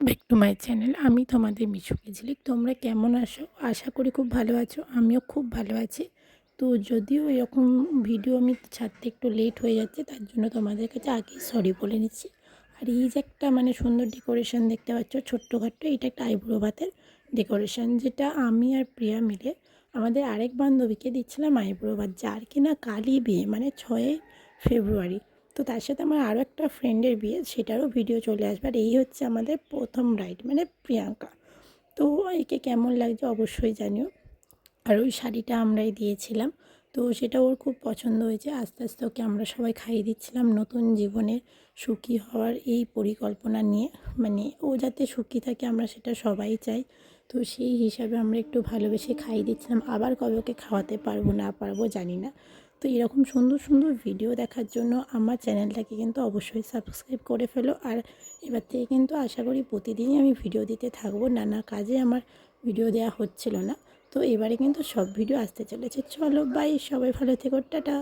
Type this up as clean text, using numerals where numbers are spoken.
Back to my channel. আমি তোমাদের মিশুকে ঝিলিক। তোমরা কেমন আছো? আশা করি খুব ভালো আছো। আমিও খুব ভালো আছি। তো যদিও এরকম ভিডিও আমি ছাড়তে একটু লেট হয়ে যাচ্ছে, তার জন্য তোমাদের কাছে আগেই সরি বলে নিচ্ছি। আর এই যে একটা সুন্দর ডেকোরেশন দেখতে পাচ্ছ ছোট্টখাট্টো, এটা একটা আইব্রো ভাতের ডেকোরেশন, যেটা আমি আর প্রিয়া মিলে আমাদের আরেক বান্ধবীকে দিচ্ছিলাম আইব্রো ভাত, যার কিনা কালই বিয়ে, 6ই ফেব্রুয়ারি। তো তার সাথে আমার আরও একটা ফ্রেন্ডের বিয়ে, সেটারও ভিডিও চলে আসবে। আর এই হচ্ছে আমাদের প্রথম ব্রাইড, প্রিয়াঙ্কা। তো একে কেমন লাগছে অবশ্যই জানিও। আর ওই শাড়িটা আমরাই দিয়েছিলাম, তো সেটা ওর খুব পছন্দ হয়েছে। আস্তে আস্তে ওকে আমরা সবাই খাইয়ে দিচ্ছিলাম নতুন জীবনে সুখী হওয়ার এই পরিকল্পনা নিয়ে। ও যাতে সুখী থাকে আমরা সেটা সবাই চাই। তো সেই হিসাবে আমরা একটু ভালোবেসে খাইয়ে দিচ্ছিলাম। আবার কবে ওকে খাওয়াতে পারবো না পারবো জানি না। তো এরকম সুন্দর সুন্দর ভিডিও দেখার জন্য আমার চ্যানেলটাকে কিন্তু অবশ্যই সাবস্ক্রাইব করে ফেলো। আর এবার থেকে কিন্তু আশা করি প্রতিদিনই আমি ভিডিও দিতে থাকবো। নানা কাজে আমার ভিডিও দেওয়া হচ্ছিল না, তো এবারে কিন্তু সব ভিডিও আসতে চলেছে। চলো বাই, সবাই ভালো থেকো, টাটা।